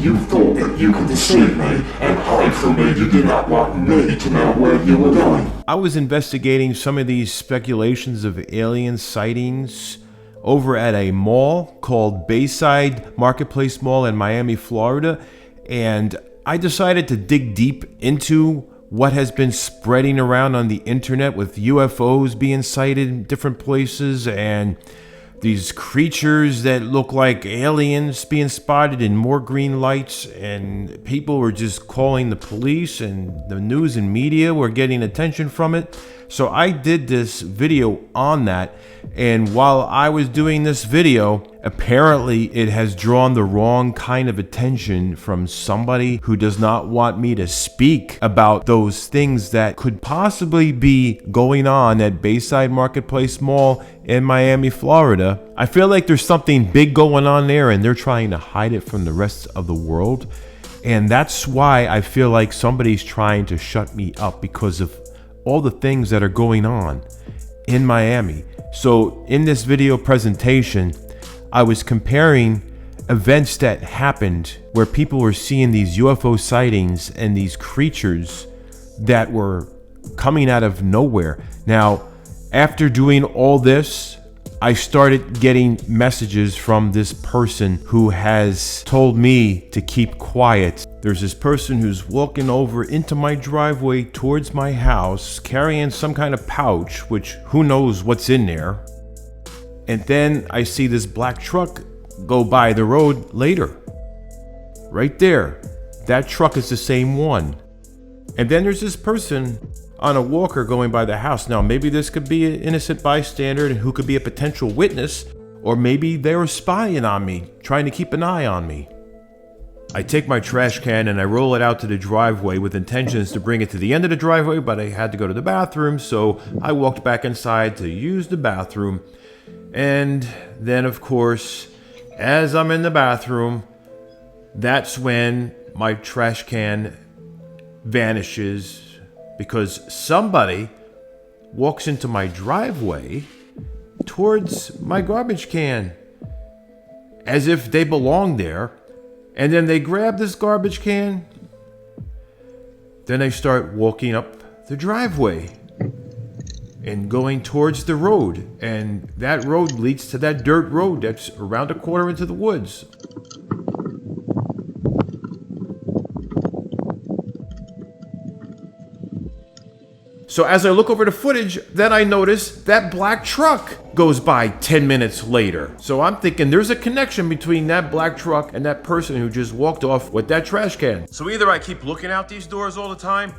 You thought that you could deceive me and hide from me. You did not want me to know where you were going. I was investigating some of these speculations of alien sightings over at a mall called Bayside Marketplace Mall in Miami, Florida, and I decided to dig deep into what has been spreading around on the internet with UFOs being sighted in different places and these creatures that look like aliens being spotted in more green lights, and people were just calling the police and the news and media were getting attention from it. So I did this video on that, and while I was doing this video, apparently it has drawn the wrong kind of attention from somebody who does not want me to speak about those things that could possibly be going on at Bayside Marketplace Mall in Miami, Florida. I feel like there's something big going on there and they're trying to hide it from the rest of the world. And that's why I feel like somebody's trying to shut me up, because of all the things that are going on in Miami. So in this video presentation, I was comparing events that happened where people were seeing these UFO sightings and these creatures that were coming out of nowhere. Now, after doing all this, I started getting messages from this person who has told me to keep quiet. There's this person who's walking over into my driveway towards my house, carrying some kind of pouch, which who knows what's in there. And then I see this black truck go by the road later. Right there. That truck is the same one. And then there's this person on a walker going by the house. Now, maybe this could be an innocent bystander who could be a potential witness, or maybe they were spying on me, trying to keep an eye on me. I take my trash can and I roll it out to the driveway with intentions to bring it to the end of the driveway, but I had to go to the bathroom, so I walked back inside to use the bathroom. And then, of course, as I'm in the bathroom, that's when my trash can vanishes, because somebody walks into my driveway towards my garbage can as if they belong there, and then they grab this garbage can, then they start walking up the driveway and going towards the road, and that road leads to that dirt road that's around a corner into the woods. So as I look over the footage, then I notice that black truck goes by 10 minutes later. So I'm thinking there's a connection between that black truck and that person who just walked off with that trash can. So either I keep looking out these doors all the time,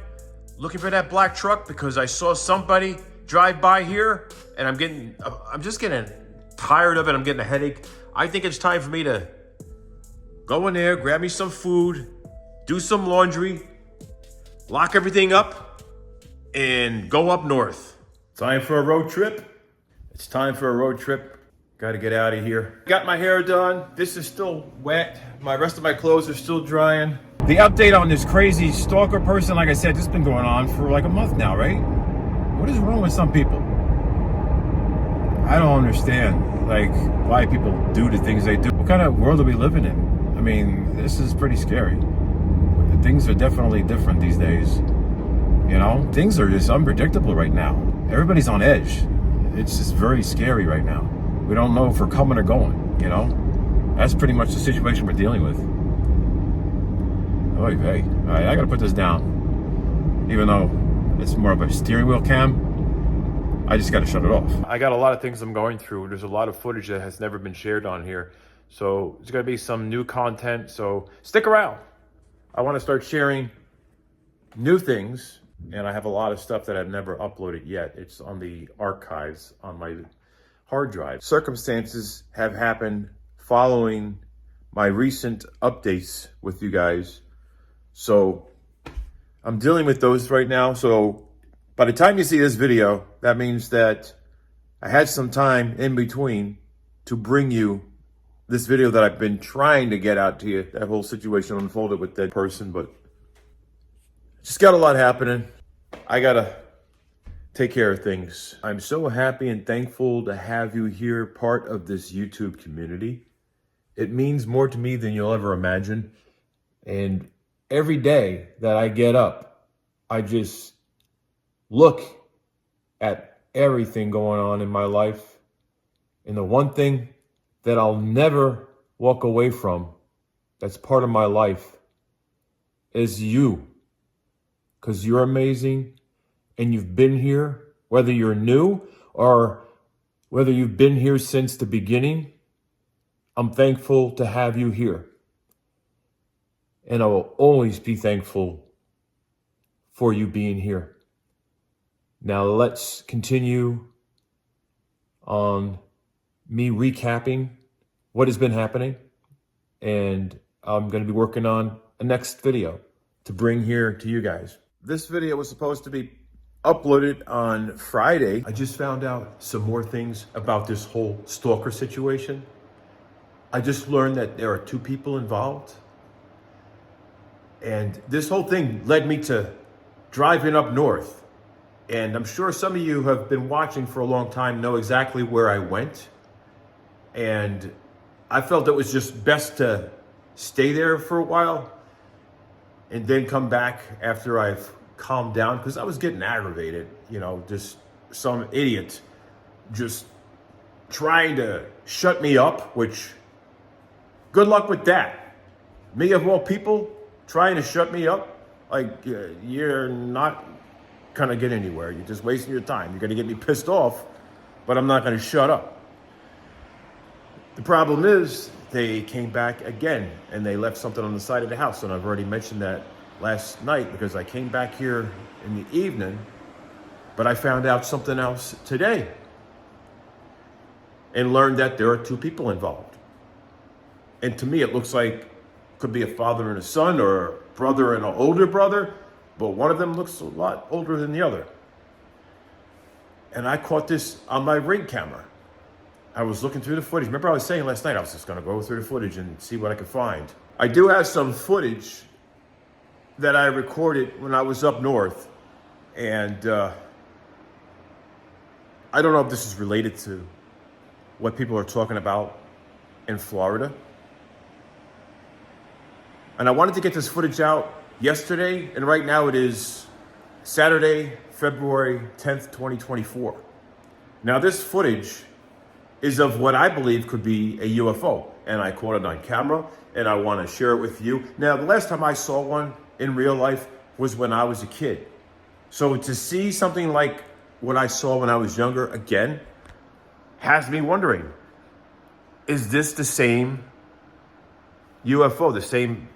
looking for that black truck because I saw somebody drive by here, and I'm just getting tired of it. I'm getting a headache. I think it's time for me to go in there, grab me some food, do some laundry, lock everything up, and go up north. Time for a road trip. It's time for a road trip. Got to get out of here. Got my hair done. This is still wet. My rest of my clothes are still drying. The update on this crazy stalker person, like I said, this has been going on for like a month now, right? What is wrong with some people? I don't understand, like, why people do the things they do. What kind of world are we living in? I mean, this is pretty scary. Things are definitely different these days. You know, things are just unpredictable right now. Everybody's on edge. It's just very scary right now. We don't know if we're coming or going, you know? That's pretty much the situation we're dealing with. Oh, hey, all right, I gotta put this down. Even though it's more of a steering wheel cam, I just gotta shut it off. I got a lot of things I'm going through. There's a lot of footage that has never been shared on here. So there's gonna be some new content, so stick around. I wanna start sharing new things, and I have a lot of stuff that I've never uploaded yet. It's on the archives on my hard drive. Circumstances have happened following my recent updates with you guys. So I'm dealing with those right now. So by the time you see this video, that means that I had some time in between to bring you this video that I've been trying to get out to you. That whole situation unfolded with that person, but just got a lot happening. I gotta take care of things. I'm so happy and thankful to have you here, part of this YouTube community. It means more to me than you'll ever imagine. And every day that I get up, I just look at everything going on in my life. And the one thing that I'll never walk away from, that's part of my life, is you. Because you're amazing and you've been here, whether you're new or whether you've been here since the beginning. I'm thankful to have you here. And I will always be thankful for you being here. Now let's continue on me recapping what has been happening. And I'm going to be working on a next video to bring here to you guys. This video was supposed to be uploaded on Friday. I just found out some more things about this whole stalker situation. I just learned that there are 2 people involved. And this whole thing led me to driving up north. And I'm sure some of you who have been watching for a long time know exactly where I went. And I felt it was just best to stay there for a while and then come back after I've calmed down, because I was getting aggravated, just some idiot just trying to shut me up, which good luck with that. Me of all people trying to shut me up, you're not gonna get anywhere. You're just wasting your time. You're gonna get me pissed off, but I'm not gonna shut up. The problem is they came back again and they left something on the side of the house. And I've already mentioned that last night because I came back here in the evening, but I found out something else today and learned that there are 2 people involved. And to me, it looks like could be a father and a son or a brother and an older brother, but one of them looks a lot older than the other. And I caught this on my Ring camera. I was looking through the footage. Remember I was saying last night, I was just gonna go through the footage and see what I could find. I do have some footage that I recorded when I was up north. And I don't know if this is related to what people are talking about in Florida. And I wanted to get this footage out yesterday, and right now it is Saturday, February 10th, 2024. Now this footage is of what I believe could be a UFO, and I caught it on camera, and I want to share it with you. Now, the last time I saw one in real life was when I was a kid. So to see something like what I saw when I was younger again has me wondering, is this the same UFO, the same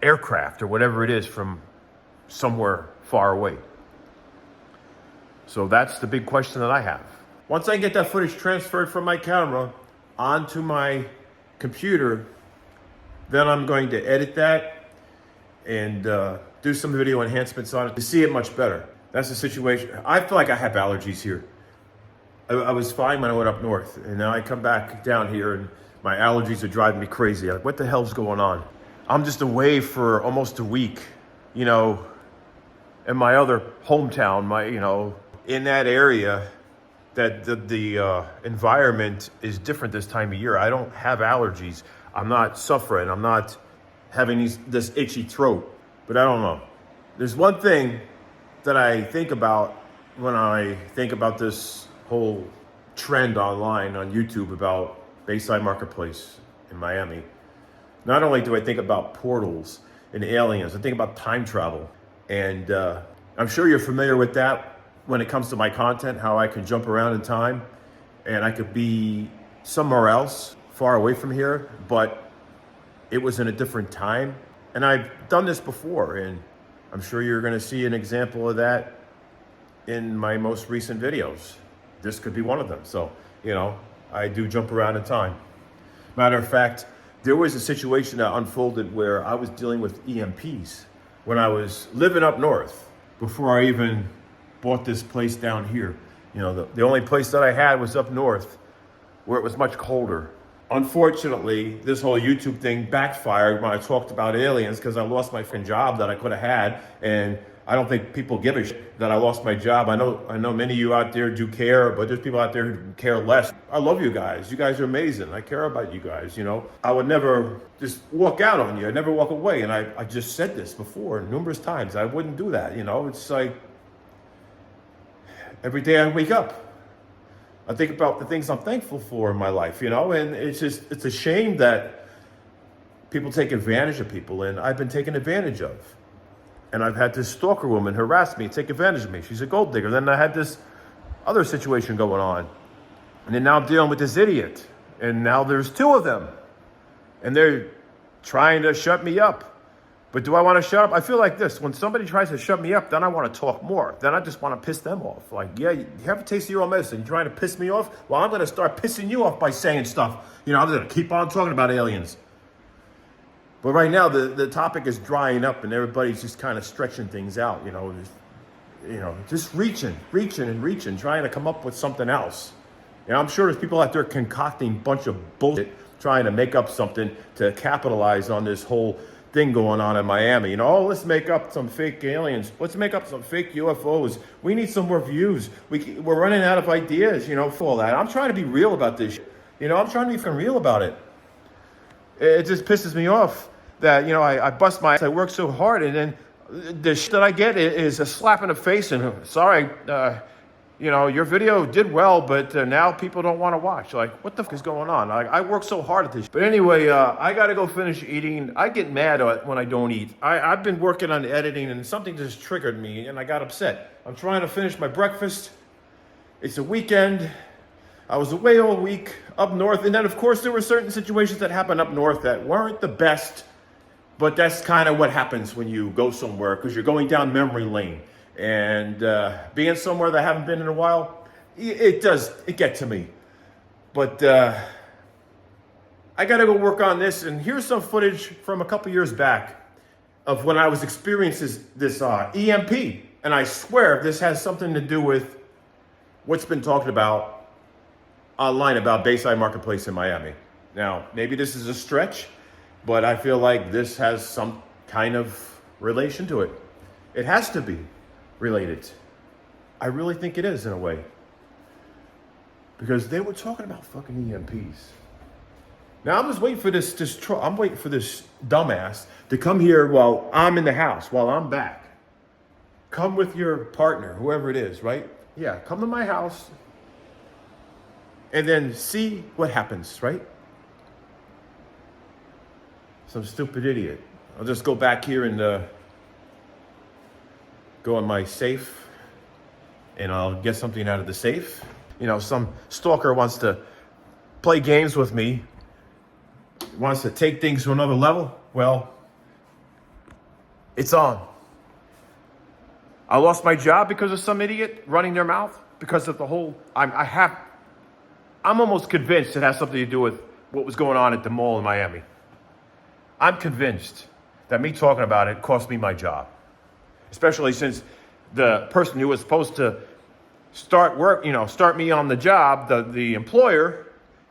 aircraft or whatever it is from somewhere far away? So that's the big question that I have. Once I get that footage transferred from my camera onto my computer, then I'm going to edit that and do some video enhancements on it to see it much better. That's the situation. I feel like I have allergies here. I was fine when I went up north, and now I come back down here and my allergies are driving me crazy. Like, what the hell's going on? I'm just away for almost a week, in my other hometown, in that area. That the environment is different this time of year. I don't have allergies. I'm not suffering. I'm not having this itchy throat. But I don't know. There's one thing that I think about when I think about this whole trend online on YouTube about Bayside Marketplace in Miami. Not only do I think about portals and aliens, I think about time travel. And I'm sure you're familiar with that. When it comes to my content, how I can jump around in time and I could be somewhere else, far away from here, but it was in a different time. And I've done this before, and I'm sure you're gonna see an example of that in my most recent videos. This could be one of them. So, I do jump around in time. Matter of fact, there was a situation that unfolded where I was dealing with EMPs when I was living up north before I even bought this place down here. The only place that I had was up north where it was much colder. Unfortunately, this whole YouTube thing backfired when I talked about aliens because I lost my job that I could have had, and I don't think people give a shit that I lost my job. I know many of you out there do care, but there's people out there who care less. I love you guys. You guys are amazing. I care about you guys, you know. I would never just walk out on you. I'd never walk away. And I just said this before numerous times. I wouldn't do that, you know. It's like every day I wake up, I think about the things I'm thankful for in my life, you know. And it's a shame that people take advantage of people, and I've been taken advantage of. And I've had this stalker woman harass me, take advantage of me. She's a gold digger. Then I had this other situation going on. And then now I'm dealing with this idiot. And now there's two of them. And they're trying to shut me up. But do I want to shut up? I feel like this. When somebody tries to shut me up, then I want to talk more. Then I just want to piss them off. Like, yeah, you have a taste of your own medicine. You're trying to piss me off? Well, I'm going to start pissing you off by saying stuff. You know, I'm going to keep on talking about aliens. But right now, the topic is drying up, and everybody's just kind of stretching things out, just reaching, trying to come up with something else. And I'm sure there's people out there concocting a bunch of bullshit, trying to make up something to capitalize on this whole thing going on in Miami. You know, oh, let's make up some fake aliens. Let's make up some fake UFOs. We need some more views. We're running out of ideas, for all that. I'm trying to be real about this shit. I'm trying to be fucking real about it. It just pisses me off that, I bust my ass, I work so hard, and then the shit that I get is a slap in the face, and sorry, your video did well, but now people don't want to watch. Like, what the fuck is going on? I work so hard at this. But anyway, I got to go finish eating. I get mad when I don't eat. I've been working on editing, and something just triggered me, and I got upset. I'm trying to finish my breakfast. It's a weekend. I was away all week up north, and then of course there were certain situations that happened up north that weren't the best, but that's kind of what happens when you go somewhere, because you're going down memory lane, and being somewhere that I haven't been in a while, it gets to me. But I got to go work on this, and here's some footage from a couple years back of when I was experiencing this EMP, and I swear this has something to do with what's been talked about online about Bayside Marketplace in Miami. Now, maybe this is a stretch, but I feel like this has some kind of relation to it. It has to be related. I really think it is, in a way. Because they were talking about fucking EMPs. Now, I'm just waiting for I'm waiting for this dumbass to come here while I'm in the house, while I'm back. Come with your partner, whoever it is, right? Yeah, come to my house, and then see what happens, right? Some stupid idiot. I'll just go back here and go in my safe, and I'll get something out of the safe. Some stalker wants to play games with me, wants to take things to another level. Well, it's on. I lost my job because of some idiot running their mouth, because of the whole, I'm almost convinced it has something to do with what was going on at the mall in Miami. I'm convinced that me talking about it cost me my job. Especially since the person who was supposed to start me on the job, the employer,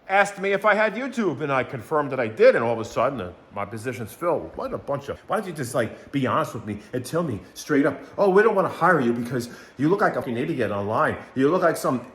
asked me if I had YouTube, and I confirmed that I did, and all of a sudden my position's filled. What a bunch of, why don't you just be honest with me and tell me straight up, oh, we don't want to hire you because you look like a fucking idiot online. You look like some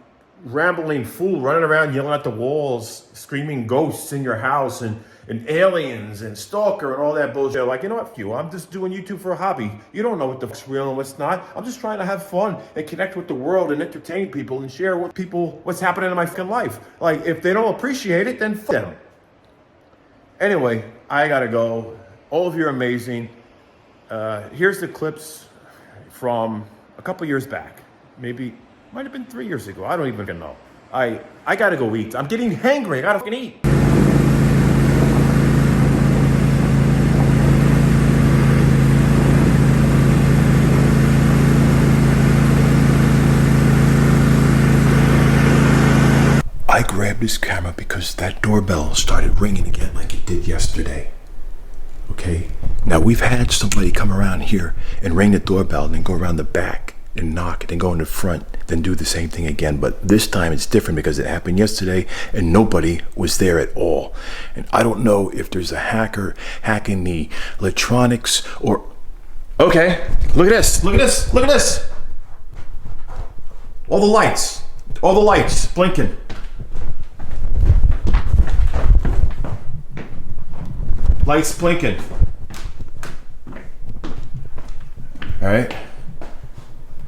rambling fool running around yelling at the walls, screaming ghosts in your house and aliens and stalker and all that bullshit. Like, you know what, I'm just doing YouTube for a hobby. You don't know what the fuck's real and what's not. I'm just trying to have fun and connect with the world and entertain people and share with people what's happening in my fucking life. Like, if they don't appreciate it, then fuck them. Anyway, I gotta go. All of you are amazing. Here's the clips from a couple years back. Maybe might have been 3 years ago. I don't even know. I gotta go eat. I'm getting hangry. I gotta fucking eat. I grabbed this camera because that doorbell started ringing again like it did yesterday. Okay? Now, we've had somebody come around here and ring the doorbell and then go around the back and knock and then go in the front, then do the same thing again. But this time it's different because it happened yesterday and nobody was there at all. And I don't know if there's a hacker hacking the electronics or Okay, look at this, look at this, look at this. All the lights blinking. Lights blinking. All right,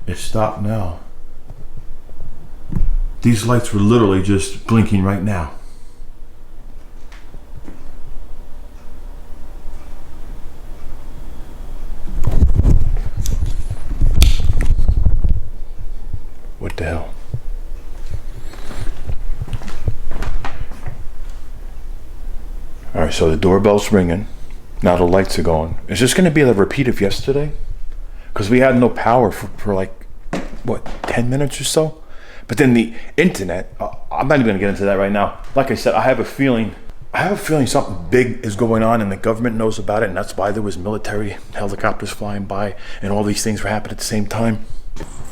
it stopped now. These lights were literally just blinking right now. What the hell? All right, so the doorbell's ringing. Now the lights are going. Is this going to be a repeat of yesterday? Because we had no power for like, what, 10 minutes or so? But then the internet, I'm not even going to get into that right now. Like I said, I have a feeling something big is going on and the government knows about it, and that's why there was military helicopters flying by and all these things were happening at the same time.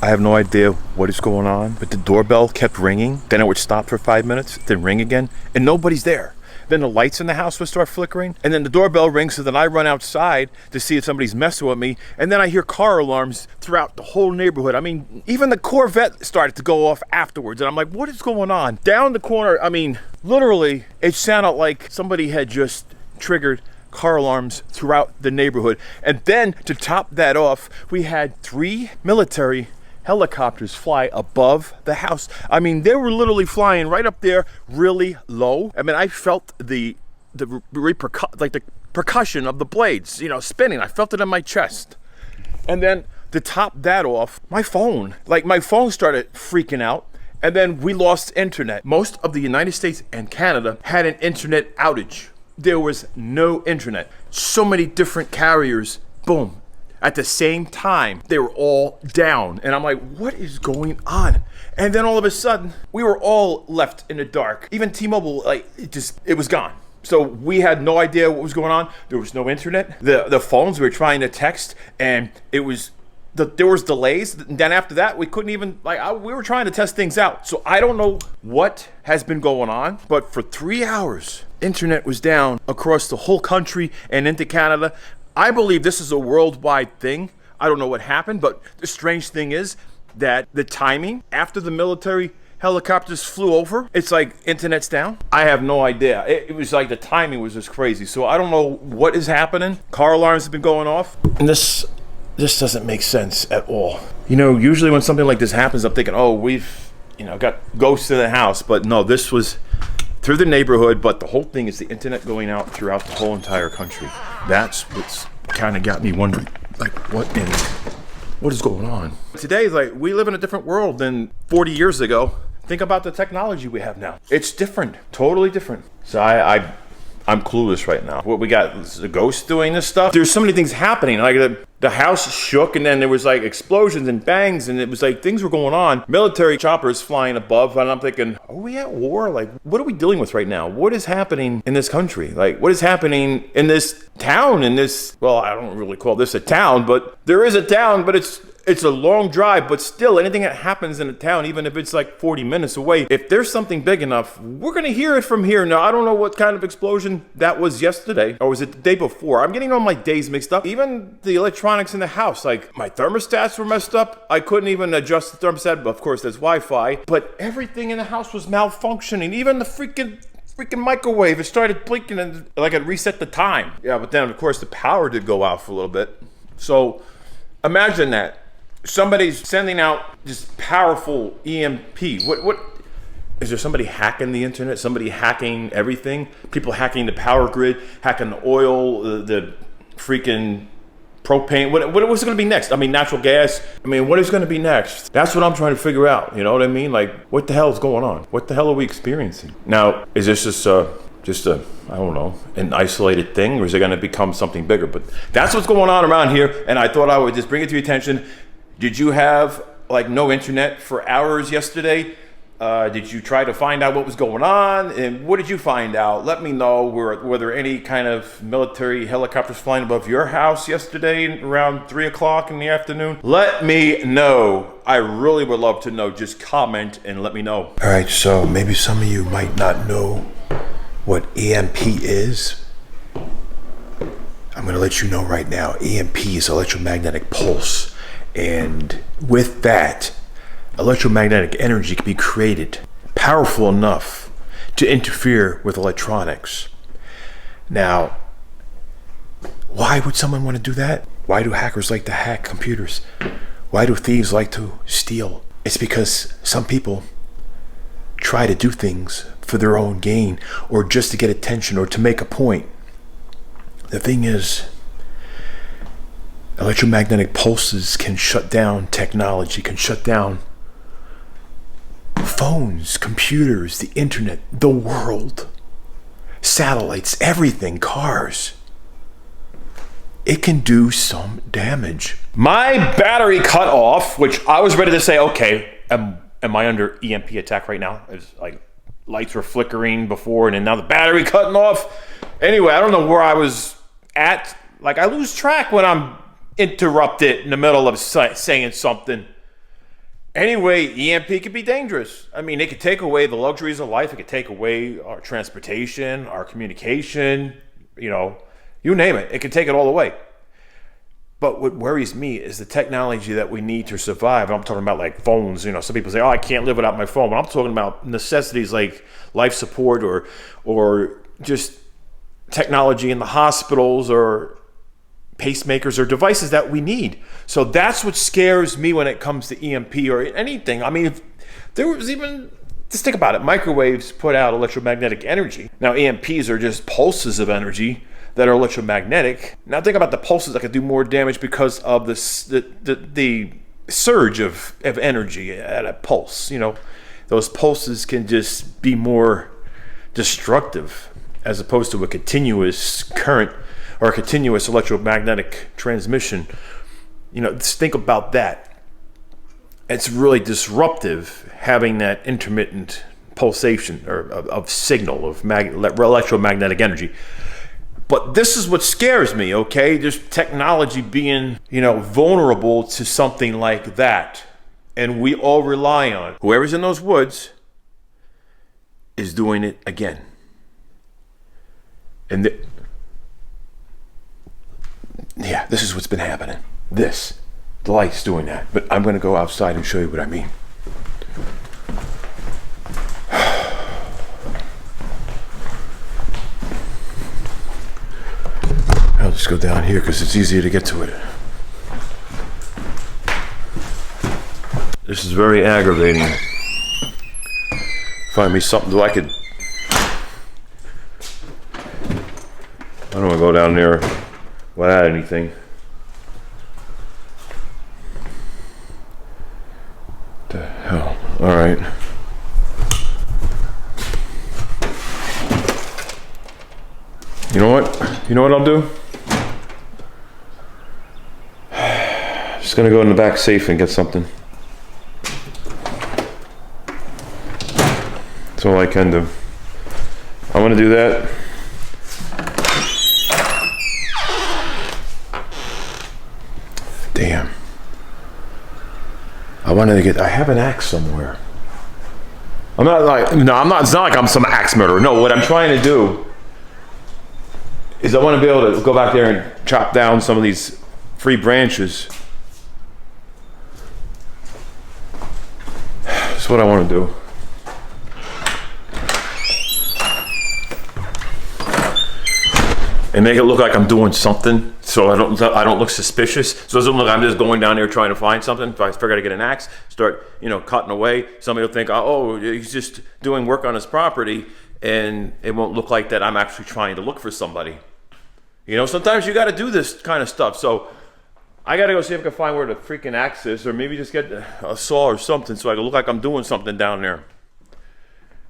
I have no idea what is going on, but the doorbell kept ringing. Then it would stop for 5 minutes, then ring again, and nobody's there. Then the lights in the house would start flickering, and then the doorbell rings, so then I run outside to see if somebody's messing with me, and then I hear car alarms throughout the whole neighborhood. I mean, even the Corvette started to go off afterwards, and I'm like, what is going on? Down the corner, I mean, literally, it sounded like somebody had just triggered car alarms throughout the neighborhood. And then to top that off, we had 3 military helicopters fly above the house. I mean, they were literally flying right up there, really low. I mean, I felt the percussion of the blades, you know, spinning. I felt it in my chest. And then to top that off, my phone started freaking out. And then we lost internet. Most of the United States and Canada had an internet outage. There was no internet. So many different carriers, boom, at the same time, they were all down. And I'm like, what is going on? And then all of a sudden, we were all left in the dark. Even T-Mobile, like, it was gone. So we had no idea what was going on. There was no internet. The phones, we were trying to text, and there was delays. And then after that, we couldn't even, we were trying to test things out. So I don't know what has been going on, but for 3 hours, internet was down across the whole country and into Canada. I believe this is a worldwide thing. I don't know what happened, but the strange thing is that the timing after the military helicopters flew over, it's like internet's down. I have no idea. It was like the timing was just crazy. So I don't know what is happening. Car alarms have been going off. And this doesn't make sense at all. You know, usually when something like this happens, I'm thinking, oh, we've, got ghosts in the house. But no, this was through the neighborhood, but the whole thing is the internet going out throughout the whole entire country. That's what's kind of got me wondering, what is going on? Today, we live in a different world than 40 years ago. Think about the technology we have now. It's different, totally different. So I'm clueless right now. What we got, is the ghost doing this stuff? There's so many things happening. Like the house shook, and then there was explosions and bangs, and it was things were going on. Military choppers flying above, and I'm thinking, are we at war? What are we dealing with right now? What is happening in this country? What is happening in this town? Well, I don't really call this a town, but there is a town, but it's a long drive, but still, anything that happens in a town, even if it's 40 minutes away, if there's something big enough, we're going to hear it from here. Now, I don't know what kind of explosion that was yesterday, or was it the day before? I'm getting all my days mixed up. Even the electronics in the house, my thermostats were messed up. I couldn't even adjust the thermostat, but of course, there's Wi-Fi. But everything in the house was malfunctioning. Even the freaking microwave, it started blinking and it reset the time. Yeah, but then, of course, the power did go out for a little bit. So imagine that. Somebody's sending out this powerful EMP. What is there? Somebody hacking the internet? Somebody hacking everything? People hacking the power grid, hacking the oil, the freaking propane. What was going to be next? I mean, natural gas. I mean, what is going to be next? That's what I'm trying to figure out. You know what I mean? What the hell is going on? What the hell are we experiencing? Now, is this just I don't know, an isolated thing, or is it going to become something bigger? But that's what's going on around here, and I thought I would just bring it to your attention. Did you have no internet for hours yesterday? Did you try to find out what was going on? And what did you find out? Let me know. Were there any kind of military helicopters flying above your house yesterday around 3 o'clock in the afternoon? Let me know. I really would love to know. Just comment and let me know. All right, so maybe some of you might not know what EMP is. I'm going to let you know right now, EMP is electromagnetic pulse. And with that, electromagnetic energy can be created powerful enough to interfere with electronics. Now, why would someone want to do that? Why do hackers like to hack computers? Why do thieves like to steal? It's because some people try to do things for their own gain, or just to get attention, or to make a point. The thing is, electromagnetic pulses can shut down technology, can shut down phones, computers, the internet, the world, satellites, everything, cars. It can do some damage. My battery cut off, which I was ready to say, okay, am I under EMP attack right now? It's like lights were flickering before, and then now the battery cutting off. Anyway, I don't know where I was at. Like, I lose track when I'm interrupted in the middle of saying something. Anyway, EMP could be dangerous. I mean, it could take away the luxuries of life. It could take away our transportation, our communication, you name it. It could take it all away. But what worries me is the technology that we need to survive. I'm talking about like phones. Some people say, oh, I can't live without my phone. But I'm talking about necessities like life support, or just technology in the hospitals, or pacemakers, or devices that we need. So that's what scares me when it comes to EMP or anything. I mean, if there was even, just think about it, microwaves put out electromagnetic energy. Now EMPs are just pulses of energy that are electromagnetic. Now think about the pulses that could do more damage because of the surge of energy at a pulse. Those pulses can just be more destructive as opposed to a continuous current or a continuous electromagnetic transmission. Just think about that. It's really disruptive having that intermittent pulsation of signal of electromagnetic energy. But this is what scares me, okay? There's technology being, vulnerable to something like that. And we all rely on whoever's in those woods is doing it again. And this is what's been happening. The light's doing that. But I'm going to go outside and show you what I mean. I'll just go down here because it's easier to get to it. This is very aggravating. Find me something I could. I don't want to go down there without anything. The hell? All right. You know what? You know what I'll do? Just gonna go in the back safe and get something. That's all I can do. I'm gonna do that. Damn. I have an axe somewhere. It's not like I'm some axe murderer. No, what I'm trying to do is I want to be able to go back there and chop down some of these free branches. That's what I want to do. And make it look like I'm doing something, so I don't look suspicious. So it doesn't look like I'm just going down there trying to find something. If I figure to get an axe, start cutting away, somebody will think, oh, he's just doing work on his property, and it won't look like that I'm actually trying to look for somebody. Sometimes you got to do this kind of stuff. So I got to go see if I can find where the freaking axe is, or maybe just get a saw or something so I can look like I'm doing something down there.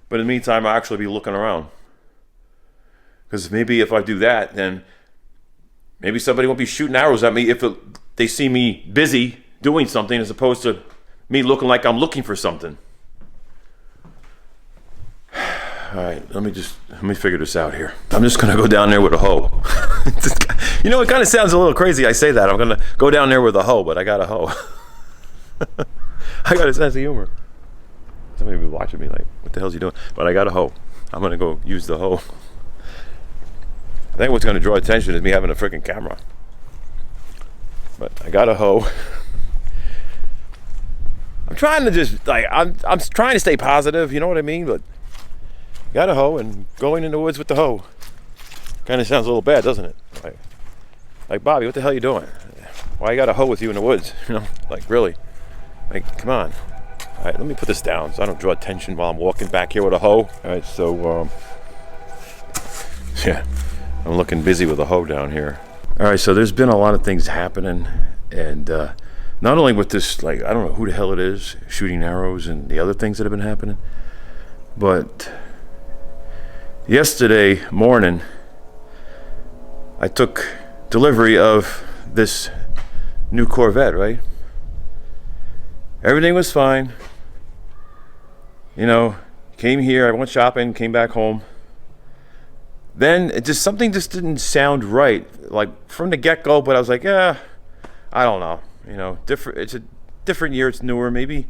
But in the meantime, I'll actually be looking around. Because maybe if I do that, then maybe somebody won't be shooting arrows at me if they see me busy doing something as opposed to me looking like I'm looking for something. All right, let me figure this out here. I'm just gonna go down there with a hoe. It kind of sounds a little crazy. I say that I'm gonna go down there with a hoe, but I got a hoe. I got a sense of humor. Somebody will be watching me like, what the hell's he doing? But I got a hoe. I'm gonna go use the hoe. I think what's going to draw attention is me having a freaking camera. But I got a hoe. I'm trying to just, like, I'm trying to stay positive, you know what I mean? But got a hoe and going in the woods with the hoe. Kind of sounds a little bad, doesn't it? Like, Bobby, what the hell are you doing? Why you got a hoe with you in the woods? You know, like, really? Like, come on. All right, let me put this down so I don't draw attention while I'm walking back here with a hoe. All right, so, yeah, I'm looking busy with a hoe down here. All right, so there's been a lot of things happening, and not only with this, like, I don't know who the hell it is, shooting arrows and the other things that have been happening, but yesterday morning, I took delivery of this new Corvette, right? Everything was fine. You know, came here, I went shopping, came back home. Then something just didn't sound right, like from the get-go, but I was like, yeah, I don't know. You know, it's a different year, it's newer, maybe,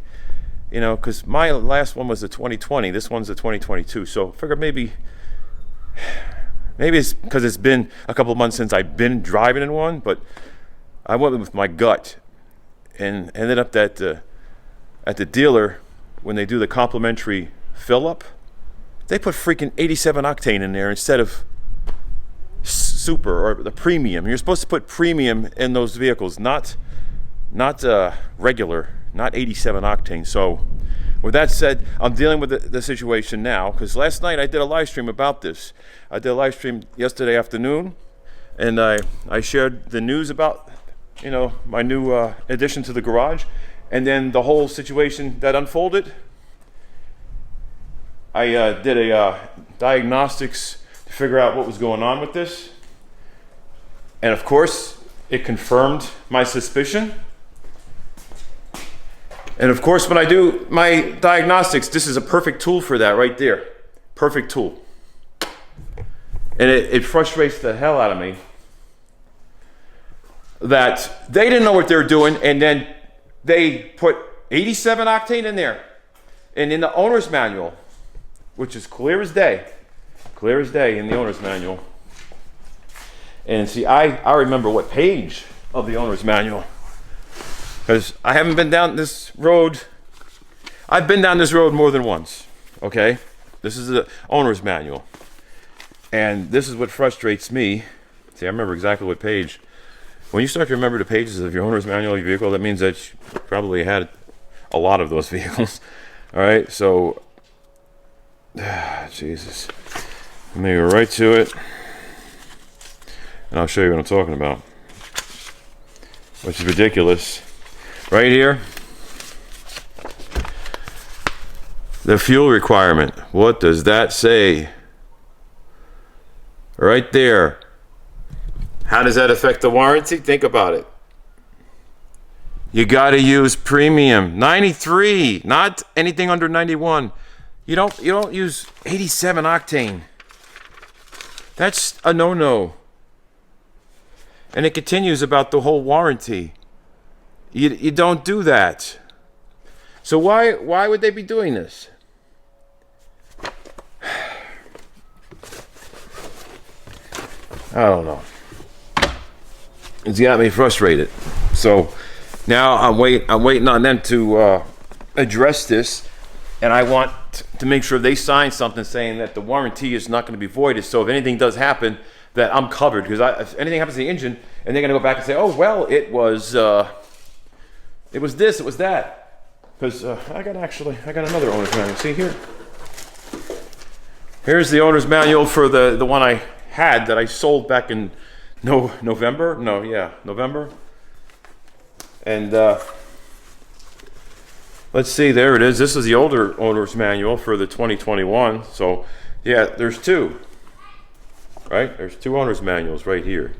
you know, because my last one was the 2020, this one's the 2022, so I figured maybe it's because it's been a couple of months since I've been driving in one, but I went with my gut and ended up at the dealer when they do the complimentary fill-up. They put freaking 87 octane in there instead of super or the premium. You're supposed to put premium in those vehicles, not regular, not 87 octane. So with that said, I'm dealing with the situation now, because last night I did a live stream about this. I did a live stream yesterday afternoon, and I shared the news about, you know, my new addition to the garage, and then the whole situation that unfolded. I did a diagnostics to figure out what was going on with this, and of course it confirmed my suspicion. And of course, when I do my diagnostics, this is a perfect tool for that right there. Perfect tool. And it frustrates the hell out of me that they didn't know what they were doing, and then they put 87 octane in there. And in the owner's manual, which is clear as day in the owner's manual. And see, I remember what page of the owner's manual, because I haven't been down this road. I've been down this road more than once, okay? This is the owner's manual. And this is what frustrates me. See, I remember exactly what page. When you start to remember the pages of your owner's manual of your vehicle, that means that you probably had a lot of those vehicles. All right, so, Jesus. Let me go right to it, and I'll show you what I'm talking about, which is ridiculous. Right here, the fuel requirement. What does that say? Right there. How does that affect the warranty? Think about it. You got to use premium 93, not anything under 91. You don't use 87 octane. That's a no-no. And it continues about the whole warranty. You don't do that. So why would they be doing this? I don't know. It's got me frustrated. So now I'm waiting on them to address this, and I want to make sure they sign something saying that the warranty is not going to be voided. So if anything does happen, that I'm covered. Because if anything happens to the engine, and they're going to go back and say, "Oh well, it was this, it was that." Because I got another owner's manual. See here. Here's the owner's manual for the one I had that I sold back in November. November. And let's see, there it is. This is the older owner's manual for the 2021. So yeah, there's two. Right? There's two owner's manuals right here.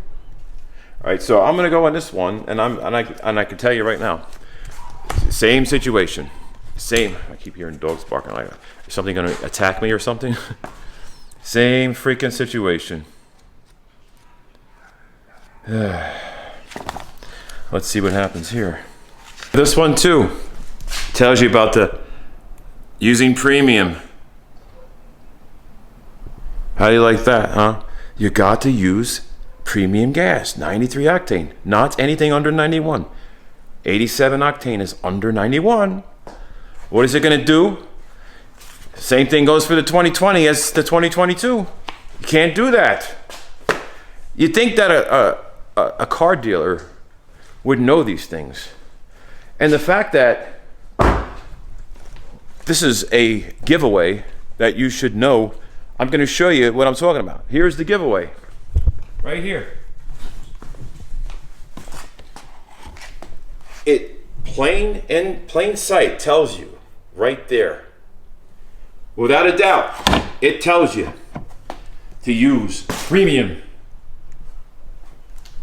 All right, so I'm gonna go on this one, and I can tell you right now, same situation, same. I keep hearing dogs barking. Like, is something gonna attack me or something? Same freaking situation. Let's see what happens here. This one too tells you about the using premium. How do you like that, huh? you got to use premium gas, 93 octane, not anything under 91. 87 octane is under 91. What is it going to do? Same thing goes for the 2020 as the 2022. You can't do that. You'd think that a car dealer would know these things. And the fact that this is a giveaway that you should know, I'm going to show you what I'm talking about. Here's the giveaway. Right here. It plain sight tells you right there. Without a doubt, it tells you to use premium.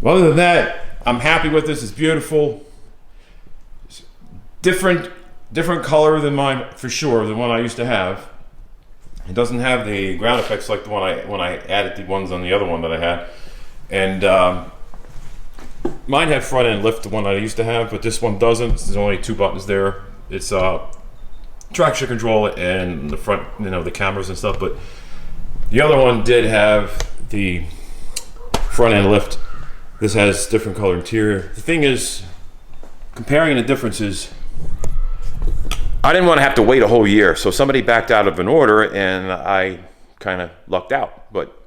Well, other than that, I'm happy with this. It's beautiful. It's different color than mine for sure, the one I used to have. It doesn't have the ground effects like the one when I added the ones on the other one that I had. And mine had front end lift, the one I used to have, but this one doesn't. There's only 2 buttons there. It's traction control and the front, the cameras and stuff. But the other one did have the front end lift. This has different color interior. The thing is, comparing the differences, I didn't want to have to wait a whole year, so somebody backed out of an order and I kind of lucked out. But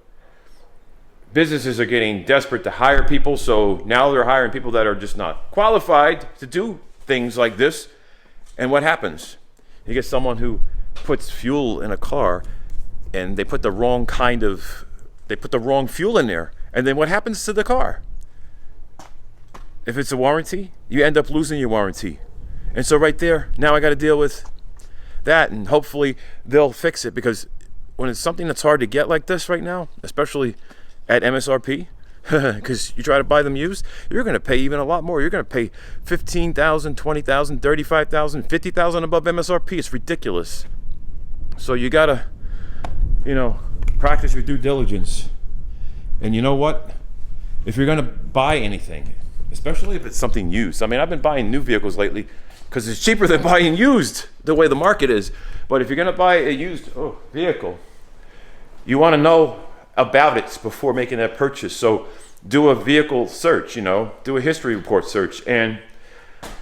businesses are getting desperate to hire people, so now they're hiring people that are just not qualified to do things like this. And what happens? You get someone who puts fuel in a car and they put the wrong fuel in there. And then what happens to the car? If it's a warranty, you end up losing your warranty. And so right there, now I got to deal with that, and hopefully they'll fix it, because when it's something that's hard to get like this right now, especially at MSRP, because you try to buy them used, you're going to pay even a lot more. You're going to pay $15,000, $20,000, $35,000, $50,000 above MSRP. It's ridiculous. So you got to, practice your due diligence. And you know what? If you're going to buy anything, especially if it's something used. I mean, I've been buying new vehicles lately because it's cheaper than buying used, the way the market is. But if you're going to buy a used vehicle, you want to know about it before making that purchase. So do a vehicle search, do a history report search. And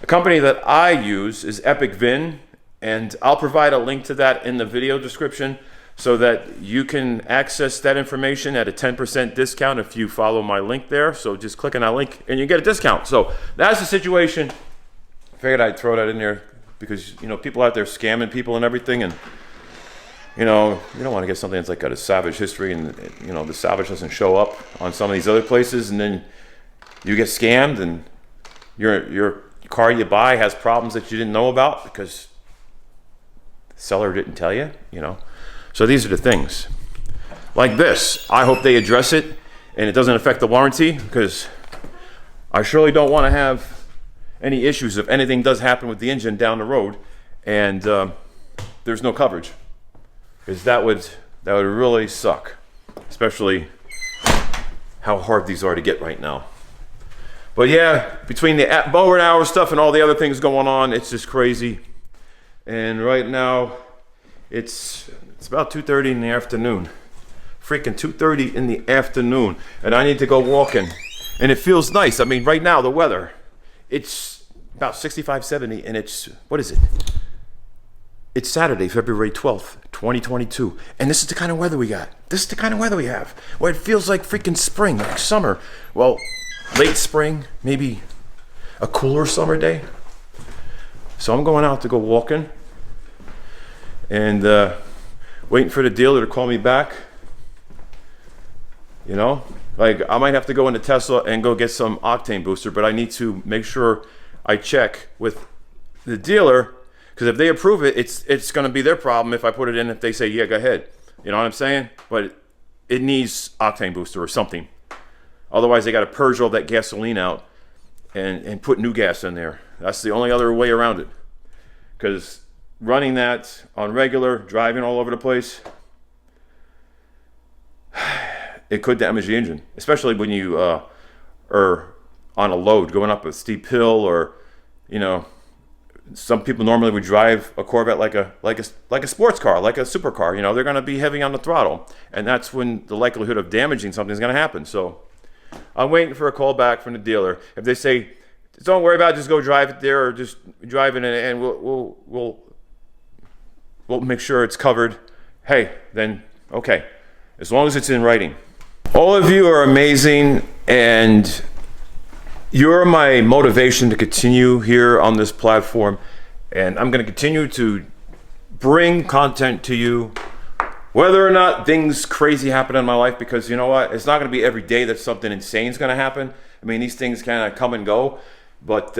a company that I use is Epic VIN, and I'll provide a link to that in the video description so that you can access that information at a 10% discount if you follow my link there. So just click on that link and you get a discount. So that's the situation. Figured I'd throw that in there because, people out there scamming people and everything, and you don't want to get something that's like got a salvage history and, the salvage doesn't show up on some of these other places, and then you get scammed and your car you buy has problems that you didn't know about because the seller didn't tell you, So these are the things. Like this, I hope they address it and it doesn't affect the warranty, because I surely don't want to have any issues if anything does happen with the engine down the road and there's no coverage. Because that would really suck, especially how hard these are to get right now. But yeah, between the mower hour stuff and all the other things going on, it's just crazy. And right now, it's about 2:30 in the afternoon. Freaking 2:30 in the afternoon, and I need to go walking. And it feels nice. I mean, right now the weather, it's about 65, 70, and what is it? It's Saturday, February 12th, 2022. And this is the kind of weather we got. This is the kind of weather we have, where it feels like freaking spring, like summer. Well, late spring, maybe a cooler summer day. So I'm going out to go walking and waiting for the dealer to call me back. Like I might have to go into Tesla and go get some octane booster, but I need to make sure I check with the dealer, because if they approve it, it's going to be their problem if I put it in, if they say, yeah, go ahead. You know what I'm saying? But it needs octane booster or something. Otherwise, they got to purge all that gasoline out and put new gas in there. That's the only other way around it. Because running that on regular, driving all over the place, it could damage the engine, especially when you are on a load going up a steep hill, or Some people normally would drive a Corvette like a sports car, like a supercar. You know, they're going to be heavy on the throttle, and that's when the likelihood of damaging something is going to happen. So I'm waiting for a call back from the dealer. If they say, don't worry about it, just go drive it there, or just drive it and we'll make sure it's covered. Hey, then okay, as long as it's in writing. All of you are amazing, and you're my motivation to continue here on this platform, and I'm going to continue to bring content to you, whether or not things crazy happen in my life, because you know what? It's not going to be every day that something insane is going to happen. I mean, these things kind of come and go, but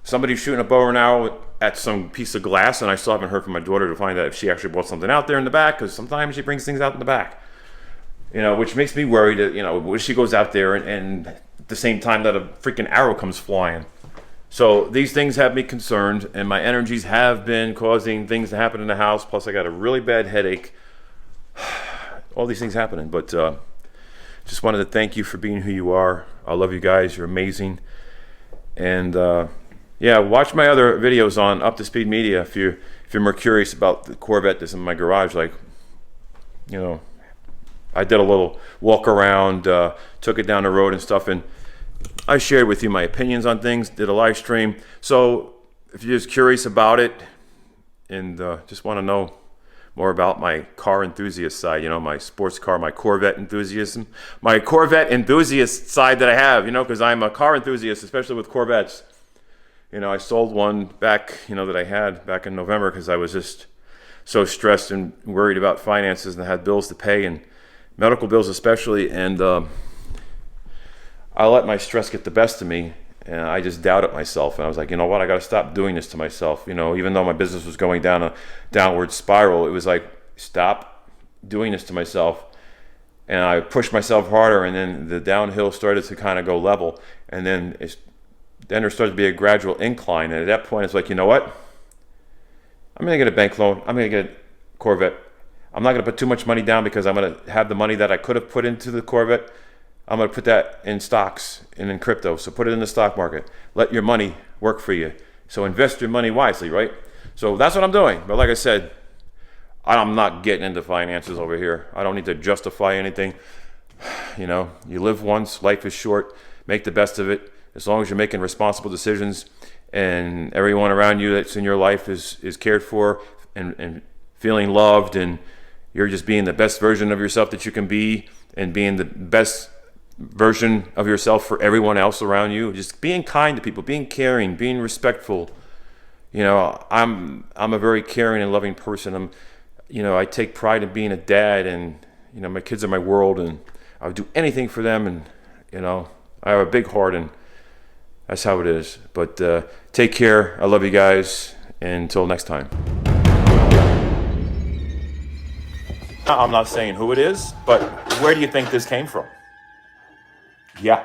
somebody's shooting a bow and arrow at some piece of glass, and I still haven't heard from my daughter to find out if she actually brought something out there in the back, because sometimes she brings things out in the back, you know, which makes me worried that, you know, what if she goes out there and at the same time that a freaking arrow comes flying. So these things have me concerned, and my energies have been causing things to happen in the house. Plus I got a really bad headache. All these things happening, but just wanted to thank you for being who you are. I love you guys. You're amazing. And yeah, watch my other videos on Up to Speed Media if you're more curious about the Corvette that's in my garage. Like, you know, I did a little walk around, took it down the road and stuff, and I shared with you my opinions on things, did a live stream. So if you're just curious about it and just want to know more about my car enthusiast side, you know, my sports car, my Corvette enthusiasm, my Corvette enthusiast side that I have, you know, because I'm a car enthusiast, especially with Corvettes. You know, I sold one back, you know, that I had back in November because I was just so stressed and worried about finances, and I had bills to pay, and medical bills especially, and I let my stress get the best of me, and I just doubted myself, and I was like, you know what, I got to stop doing this to myself. You know, even though my business was going down a downward spiral, it was like, stop doing this to myself. And I pushed myself harder, and then the downhill started to kind of go level, and then there started to be a gradual incline, and at that point it's like, you know what, I'm going to get a bank loan, I'm going to get a Corvette. I'm not going to put too much money down because I'm going to have the money that I could have put into the Corvette, I'm going to put that in stocks and in crypto. So put it in the stock market. Let your money work for you. So invest your money wisely, right? So that's what I'm doing. But like I said, I'm not getting into finances over here. I don't need to justify anything. You know, you live once, life is short, make the best of it. As long as you're making responsible decisions and everyone around you that's in your life is cared for and feeling loved, and you're just being the best version of yourself that you can be, and being the best version of yourself for everyone else around you, just being kind to people, being caring, being respectful. You know, I'm a very caring and loving person. You know, I take pride in being a dad, and you know, my kids are my world, and I would do anything for them, and you know, I have a big heart, and that's how it is. But take care. I love you guys, and until next time. I'm not saying who it is, but where do you think this came from? Yeah.